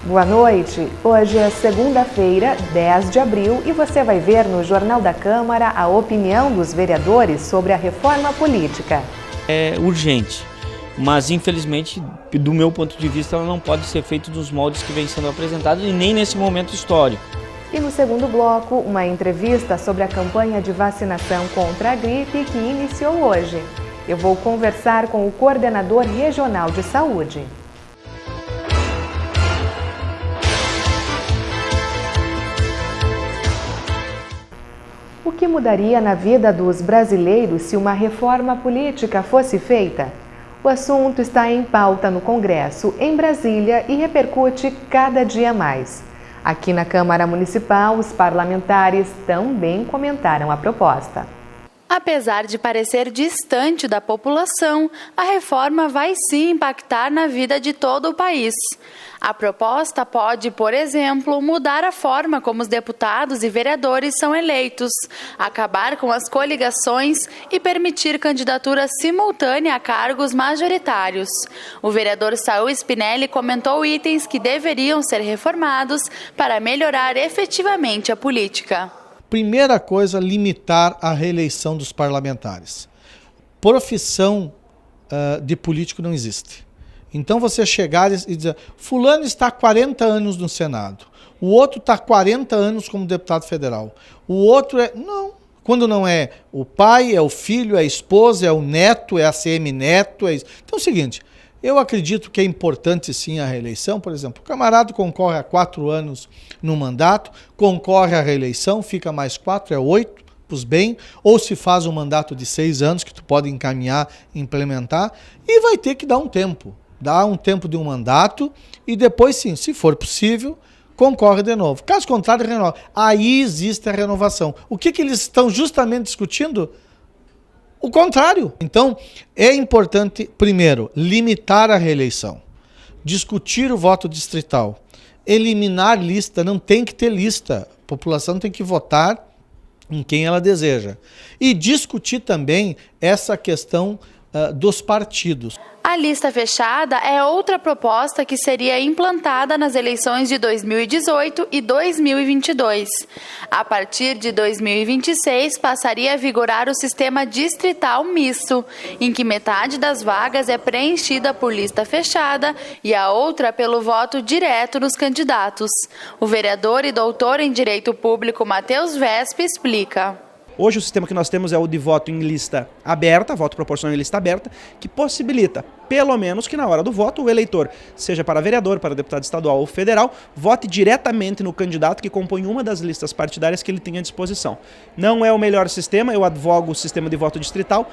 Boa noite. Hoje é segunda-feira, 10 de abril, e você vai ver no Jornal da Câmara a opinião dos vereadores sobre a reforma política. É urgente, mas infelizmente, do meu ponto de vista, ela não pode ser feita dos moldes que vem sendo apresentados e nem nesse momento histórico. E no segundo bloco, uma entrevista sobre a campanha de vacinação contra a gripe que iniciou hoje. Eu vou conversar com o coordenador regional de saúde. O que mudaria na vida dos brasileiros se uma reforma política fosse feita? O assunto está em pauta no Congresso, em Brasília, e repercute cada dia mais. Aqui na Câmara Municipal, os parlamentares também comentaram a proposta. Apesar de parecer distante da população, a reforma vai sim impactar na vida de todo o país. A proposta pode, por exemplo, mudar a forma como os deputados e vereadores são eleitos, acabar com as coligações e permitir candidatura simultânea a cargos majoritários. O vereador Saul Spinelli comentou itens que deveriam ser reformados para melhorar efetivamente a política. Primeira coisa, limitar a reeleição dos parlamentares. Profissão de político não existe. Então você chegar e dizer, fulano está há 40 anos no Senado, o outro está há 40 anos como deputado federal, o outro é... Não, quando não é o pai, é o filho, é a esposa, é o neto, é a ACM neto, é isso. Então é o seguinte, eu acredito que é importante sim a reeleição, por exemplo, o camarada concorre a 4 anos no mandato, concorre à reeleição, fica mais 4, é 8, pros bem, ou se faz um mandato de 6 anos, que tu pode encaminhar, implementar, e vai ter que dar um tempo. Dá um tempo de um mandato e depois sim, se for possível, concorre de novo. Caso contrário, renova. Aí existe a renovação. O que eles estão justamente discutindo? O contrário. Então, é importante, primeiro, limitar a reeleição, discutir o voto distrital, eliminar lista, não tem que ter lista. A população tem que votar em quem ela deseja. E discutir também essa questão dos partidos. A lista fechada é outra proposta que seria implantada nas eleições de 2018 e 2022. A partir de 2026, passaria a vigorar o sistema distrital misto, em que metade das vagas é preenchida por lista fechada e a outra pelo voto direto dos candidatos. O vereador e doutor em Direito Público Matheus Vespe explica. Hoje o sistema que nós temos é o de voto em lista aberta, voto proporcional em lista aberta, que possibilita, pelo menos que na hora do voto, o eleitor, seja para vereador, para deputado estadual ou federal, vote diretamente no candidato que compõe uma das listas partidárias que ele tem à disposição. Não é o melhor sistema, eu advogo o sistema de voto distrital,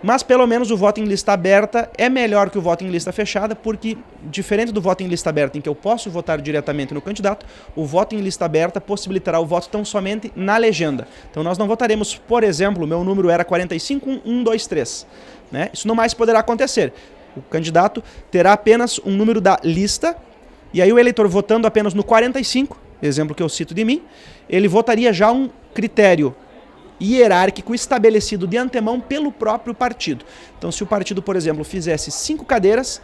mas pelo menos o voto em lista aberta é melhor que o voto em lista fechada, porque, diferente do voto em lista aberta, em que eu posso votar diretamente no candidato, o voto em lista aberta possibilitará o voto tão somente na legenda. Então nós não votaremos, por exemplo, o meu número era 45123, né? Isso não mais poderá acontecer. O candidato terá apenas um número da lista, e aí o eleitor votando apenas no 45, exemplo que eu cito de mim, ele votaria já um critério hierárquico estabelecido de antemão pelo próprio partido. Então, se o partido, por exemplo, fizesse 5 cadeiras,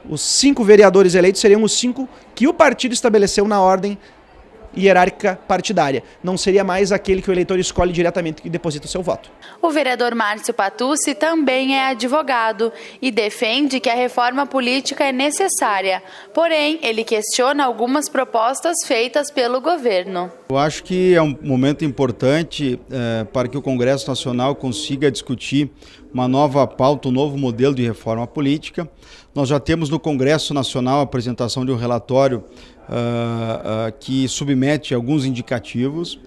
os 5 vereadores eleitos seriam os 5 que o partido estabeleceu na ordem hierárquica partidária. Não seria mais aquele que o eleitor escolhe diretamente e deposita o seu voto. O vereador Márcio Patucci também é advogado e defende que a reforma política é necessária. Porém, ele questiona algumas propostas feitas pelo governo. Eu acho que é um momento importante para que o Congresso Nacional consiga discutir uma nova pauta, um novo modelo de reforma política. Nós já temos no Congresso Nacional a apresentação de um relatório que submete alguns indicativos.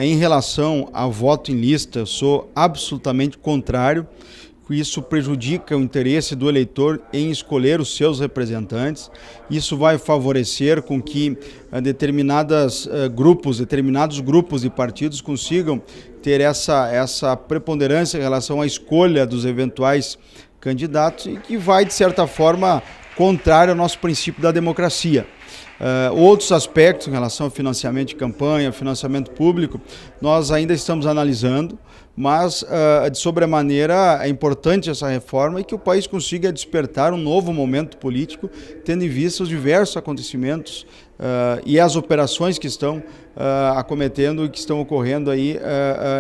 Em relação ao voto em lista, eu sou absolutamente contrário. Isso prejudica o interesse do eleitor em escolher os seus representantes. Isso vai favorecer com que determinados grupos e partidos consigam ter essa preponderância em relação à escolha dos eventuais candidatos e que vai, de certa forma, contrário ao nosso princípio da democracia. Outros aspectos em relação ao financiamento de campanha, financiamento público, nós ainda estamos analisando, mas de sobremaneira é importante essa reforma e que o país consiga despertar um novo momento político, tendo em vista os diversos acontecimentos e as operações que estão acometendo e que estão ocorrendo aí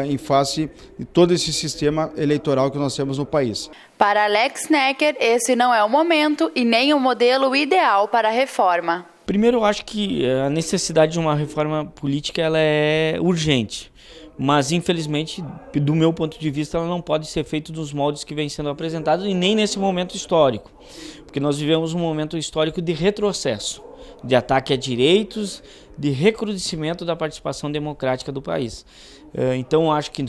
em face de todo esse sistema eleitoral que nós temos no país. Para Alex Necker, esse não é o momento e nem o modelo ideal para a reforma. Primeiro, eu acho que a necessidade de uma reforma política ela é urgente, mas infelizmente, do meu ponto de vista, ela não pode ser feita dos moldes que vem sendo apresentados e nem nesse momento histórico, porque nós vivemos um momento histórico de retrocesso, de ataque a direitos, de recrudescimento da participação democrática do país. Então, acho que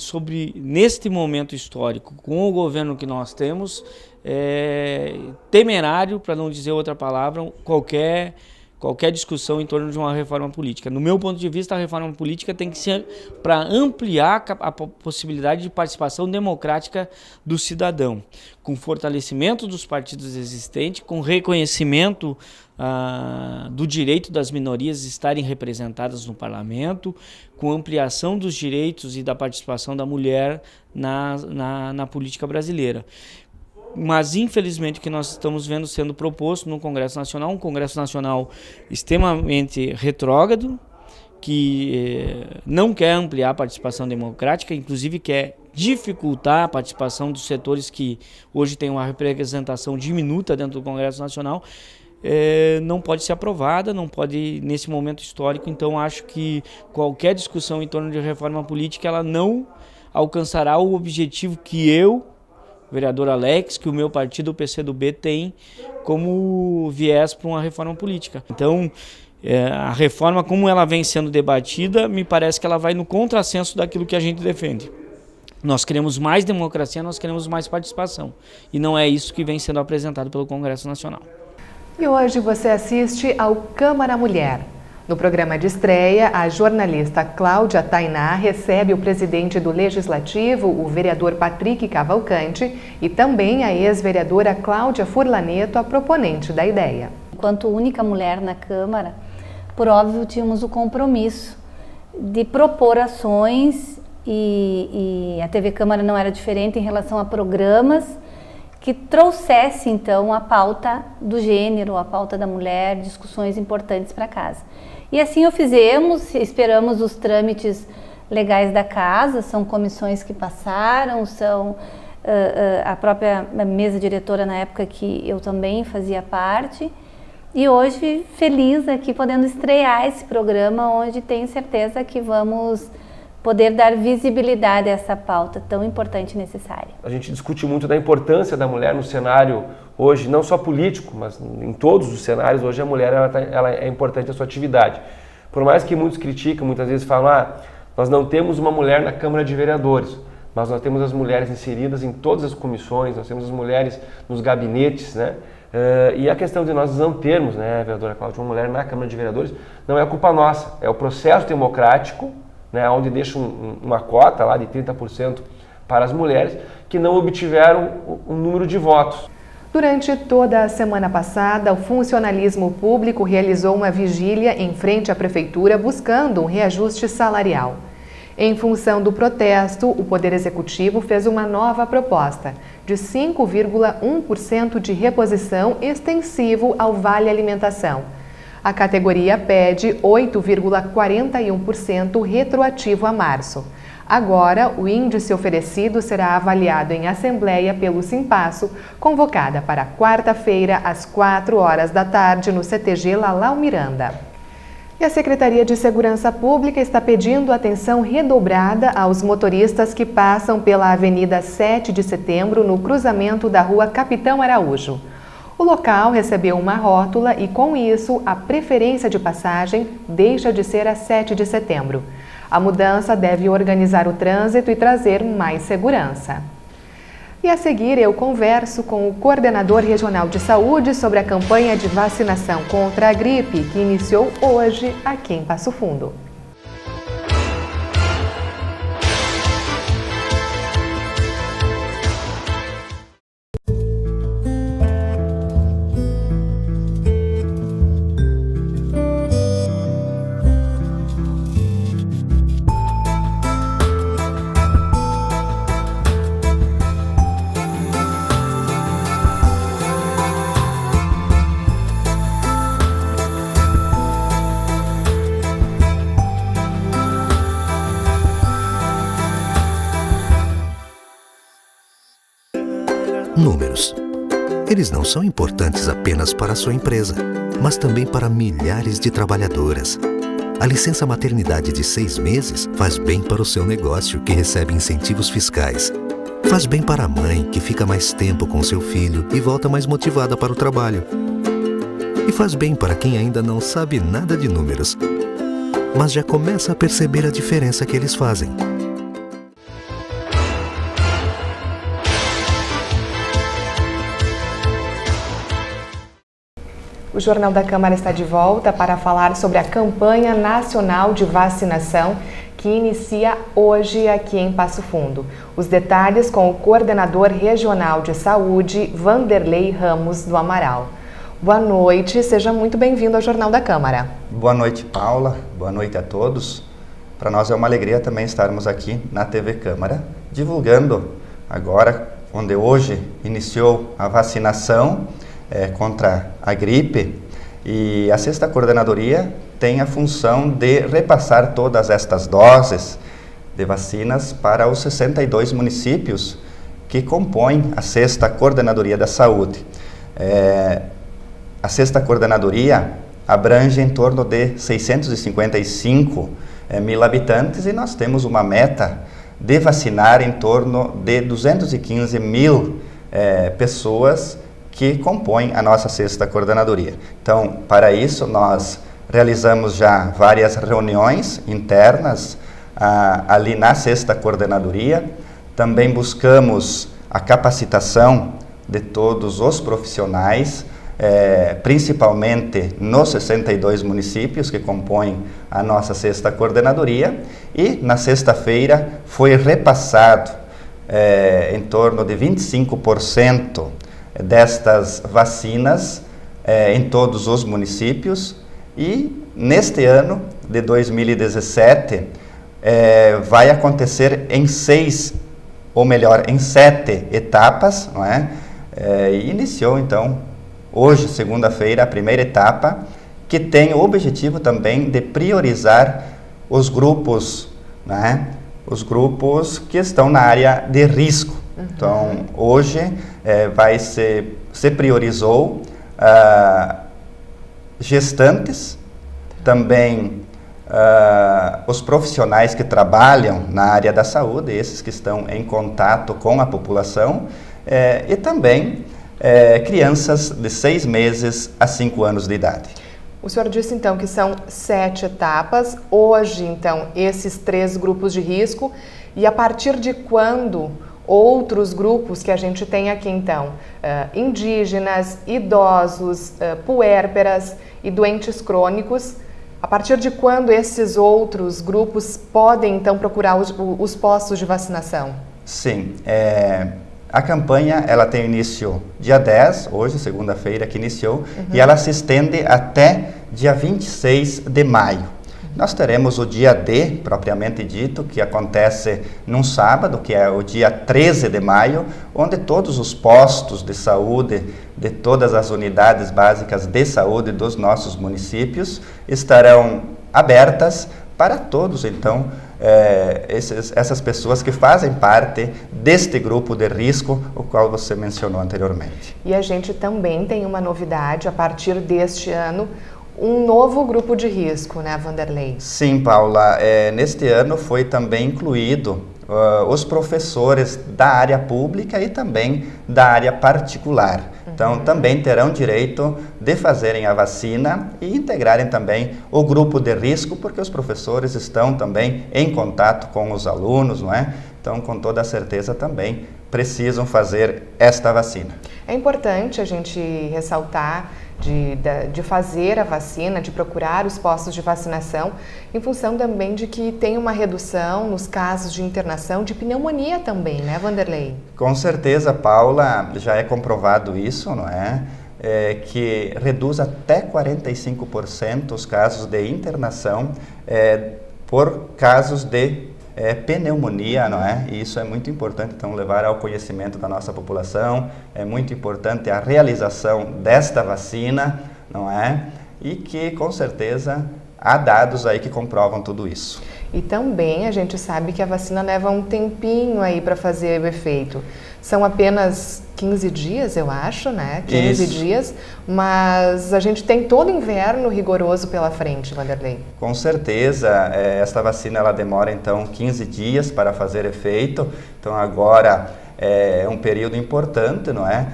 neste momento histórico, com o governo que nós temos, é temerário, para não dizer outra palavra, qualquer discussão em torno de uma reforma política. No meu ponto de vista, a reforma política tem que ser para ampliar a possibilidade de participação democrática do cidadão, com fortalecimento dos partidos existentes, com reconhecimento do direito das minorias estarem representadas no parlamento, com ampliação dos direitos e da participação da mulher na política brasileira. Mas, infelizmente, o que nós estamos vendo sendo proposto no Congresso Nacional, um Congresso Nacional extremamente retrógrado, que não quer ampliar a participação democrática, inclusive quer dificultar a participação dos setores que hoje têm uma representação diminuta dentro do Congresso Nacional, não pode ser aprovada, não pode nesse momento histórico. Então, acho que qualquer discussão em torno de reforma política, ela não alcançará o objetivo que vereador Alex, que o meu partido, o PCdoB, tem como viés para uma reforma política. Então, a reforma, como ela vem sendo debatida, me parece que ela vai no contrassenso daquilo que a gente defende. Nós queremos mais democracia, nós queremos mais participação. E não é isso que vem sendo apresentado pelo Congresso Nacional. E hoje você assiste ao Câmara Mulher. No programa de estreia, a jornalista Cláudia Tainá recebe o presidente do Legislativo, o vereador Patrick Cavalcante, e também a ex-vereadora Cláudia Furlaneto, a proponente da ideia. Enquanto única mulher na Câmara, por óbvio, tínhamos o compromisso de propor ações e a TV Câmara não era diferente em relação a programas que trouxesse, então, a pauta do gênero, a pauta da mulher, discussões importantes para casa. E assim o fizemos, esperamos os trâmites legais da casa, são comissões que passaram, são a própria mesa diretora na época que eu também fazia parte. E hoje, feliz aqui podendo estrear esse programa, onde tenho certeza que vamos poder dar visibilidade a essa pauta tão importante e necessária. A gente discute muito da importância da mulher no cenário hoje, não só político, mas em todos os cenários. Hoje a mulher ela é importante a sua atividade. Por mais que muitos criticam, muitas vezes falam, nós não temos uma mulher na Câmara de Vereadores, mas nós temos as mulheres inseridas em todas as comissões, nós temos as mulheres nos gabinetes, né? E a questão de nós não termos, né, vereadora Cláudia, uma mulher na Câmara de Vereadores, não é culpa nossa, é o processo democrático, né, onde deixa uma cota lá de 30% para as mulheres que não obtiveram um número de votos. Durante toda a semana passada, o funcionalismo público realizou uma vigília em frente à prefeitura buscando um reajuste salarial. Em função do protesto, o Poder Executivo fez uma nova proposta de 5,1% de reposição extensivo ao Vale Alimentação. A categoria pede 8,41% retroativo a março. Agora, o índice oferecido será avaliado em assembleia pelo Simpasso, convocada para quarta-feira, às 16h no CTG Lalau Miranda. E a Secretaria de Segurança Pública está pedindo atenção redobrada aos motoristas que passam pela Avenida 7 de Setembro, no cruzamento da Rua Capitão Araújo. O local recebeu uma rótula e, com isso, a preferência de passagem deixa de ser a 7 de setembro. A mudança deve organizar o trânsito e trazer mais segurança. E a seguir eu converso com o coordenador regional de saúde sobre a campanha de vacinação contra a gripe que iniciou hoje aqui em Passo Fundo. Números. Eles não são importantes apenas para a sua empresa, mas também para milhares de trabalhadoras. A licença maternidade de 6 meses faz bem para o seu negócio, que recebe incentivos fiscais. Faz bem para a mãe, que fica mais tempo com seu filho e volta mais motivada para o trabalho. E faz bem para quem ainda não sabe nada de números, mas já começa a perceber a diferença que eles fazem. O Jornal da Câmara está de volta para falar sobre a campanha nacional de vacinação que inicia hoje aqui em Passo Fundo. Os detalhes com o coordenador regional de saúde, Vanderlei Ramos do Amaral. Boa noite, seja muito bem-vindo ao Jornal da Câmara. Boa noite, Paula. Boa noite a todos. Para nós é uma alegria também estarmos aqui na TV Câmara, divulgando agora, onde hoje iniciou a vacinação contra a gripe, e a 6ª Coordenadoria tem a função de repassar todas estas doses de vacinas para os 62 municípios que compõem a 6ª Coordenadoria da Saúde. A 6ª Coordenadoria abrange em torno de 655 mil habitantes e nós temos uma meta de vacinar em torno de 215 mil pessoas que compõem a nossa 6ª Coordenadoria. Então, para isso, nós realizamos já várias reuniões internas ali na 6ª Coordenadoria. Também buscamos a capacitação de todos os profissionais, principalmente nos 62 municípios que compõem a nossa 6ª Coordenadoria. E na sexta-feira foi repassado em torno de 25% destas vacinas em todos os municípios, e neste ano de 2017 vai acontecer em 7 etapas, não é? E iniciou então hoje, segunda-feira, a primeira etapa, que tem o objetivo também de priorizar os grupos, né? Os grupos que estão na área de risco. Então, hoje se priorizou gestantes, também os profissionais que trabalham na área da saúde, esses que estão em contato com a população, e também crianças de 6 meses a 5 anos de idade. O senhor disse então que são 7 etapas, hoje então esses 3 grupos de risco, e a partir de quando outros grupos que a gente tem aqui então, indígenas, idosos, puérperas e doentes crônicos, a partir de quando esses outros grupos podem então procurar os postos de vacinação? Sim, a campanha ela tem início dia 10, hoje, segunda-feira que iniciou, e ela se estende até dia 26 de maio. Nós teremos o dia D, propriamente dito, que acontece num sábado, que é o dia 13 de maio, onde todos os postos de saúde de todas as unidades básicas de saúde dos nossos municípios estarão abertas para todos, então, essas pessoas que fazem parte deste grupo de risco, o qual você mencionou anteriormente. E a gente também tem uma novidade a partir deste ano, um novo grupo de risco, né, Vanderlei? Sim, Paula. Neste ano foi também incluído os professores da área pública e também da área particular. Então, também terão direito de fazerem a vacina e integrarem também o grupo de risco, porque os professores estão também em contato com os alunos, não é? Então, com toda certeza também precisam fazer esta vacina. É importante a gente ressaltar de fazer a vacina, de procurar os postos de vacinação, em função também de que tem uma redução nos casos de internação de pneumonia também, né, Vanderlei? Com certeza, Paula, já é comprovado isso, não é? Que reduz até 45% os casos de internação por casos de pneumonia, não é? E isso é muito importante, então, levar ao conhecimento da nossa população. É muito importante a realização desta vacina, não é? E que, com certeza, há dados aí que comprovam tudo isso. E também a gente sabe que a vacina leva um tempinho aí para fazer o efeito. São apenas 15 dias, eu acho, né? 15 Isso. dias, mas a gente tem todo inverno rigoroso pela frente, Vanderlei. Com certeza, esta vacina ela demora então 15 dias para fazer efeito, então agora é um período importante, não é?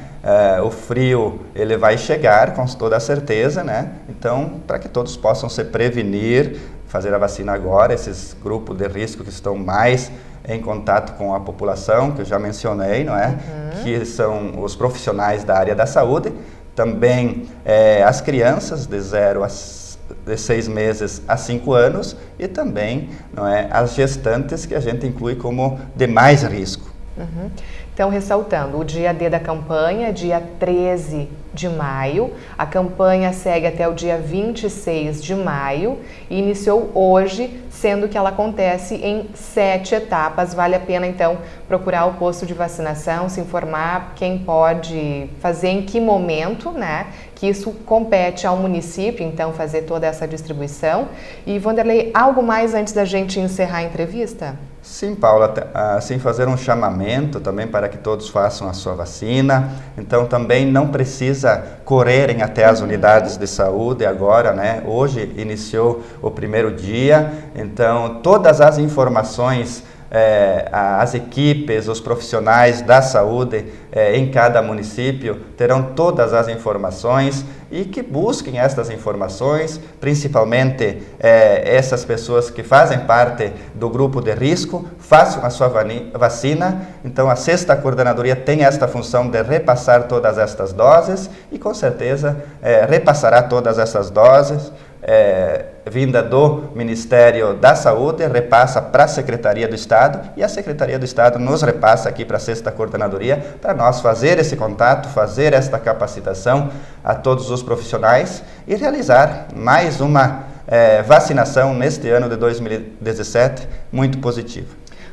O frio ele vai chegar com toda a certeza, né? Então, para que todos possam se prevenir, fazer a vacina agora, esses grupos de risco que estão mais em contato com a população, que eu já mencionei, não é? Que são os profissionais da área da saúde, também as crianças de 6 meses a 5 anos e também, não é, as gestantes, que a gente inclui como de mais risco. Então, ressaltando, o dia D da campanha, dia 13 de maio, a campanha segue até o dia 26 de maio e iniciou hoje, sendo que ela acontece em 7 etapas. Vale a pena, então, procurar o posto de vacinação, se informar quem pode fazer em que momento, né? Que isso compete ao município, então, fazer toda essa distribuição. E, Vanderlei, algo mais antes da gente encerrar a entrevista? Sim, Paula, assim fazer um chamamento também para que todos façam a sua vacina. Então também não precisa correrem até as unidades de saúde agora, né? Hoje iniciou o primeiro dia, então todas as informações, as equipes, os profissionais da saúde em cada município terão todas as informações e que busquem estas informações, principalmente essas pessoas que fazem parte do grupo de risco, façam a sua vacina. Então a 6ª Coordenadoria tem esta função de repassar todas estas doses e com certeza repassará todas essas doses vinda do Ministério da Saúde, repassa para a Secretaria do Estado e a Secretaria do Estado nos repassa aqui para a 6ª Coordenadoria para nós fazer esse contato, fazer esta capacitação a todos os profissionais e realizar mais uma vacinação neste ano de 2017 muito positiva.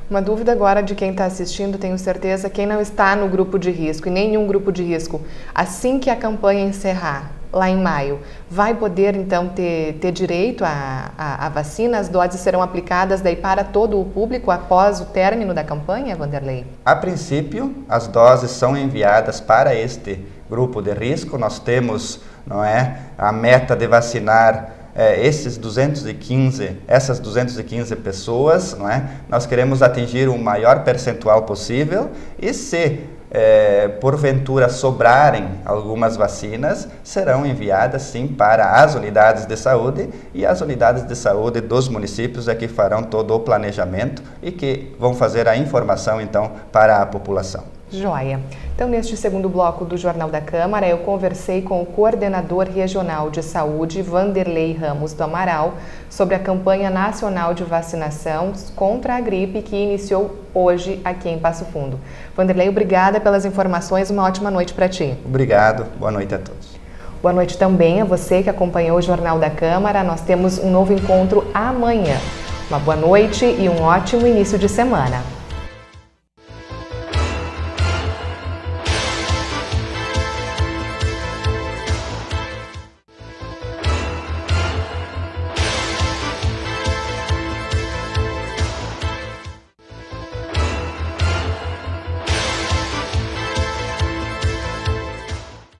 Uma dúvida agora de quem está assistindo, tenho certeza, quem não está no grupo de risco, e nenhum grupo de risco, assim que a campanha encerrar, lá em maio, vai poder então ter direito à vacina? As doses serão aplicadas daí para todo o público após o término da campanha, Vanderlei? A princípio, as doses são enviadas para este grupo de risco. Nós temos, não é, a meta de vacinar essas 215 pessoas, não é? Nós queremos atingir o maior percentual possível e se porventura sobrarem algumas vacinas, serão enviadas sim para as unidades de saúde e as unidades de saúde dos municípios é que farão todo o planejamento e que vão fazer a informação então para a população. Joia. Então, neste segundo bloco do Jornal da Câmara, eu conversei com o coordenador regional de saúde, Vanderlei Ramos do Amaral, sobre a campanha nacional de vacinação contra a gripe que iniciou hoje aqui em Passo Fundo. Vanderlei, obrigada pelas informações, uma ótima noite para ti. Obrigado, boa noite a todos. Boa noite também a você que acompanhou o Jornal da Câmara. Nós temos um novo encontro amanhã. Uma boa noite e um ótimo início de semana.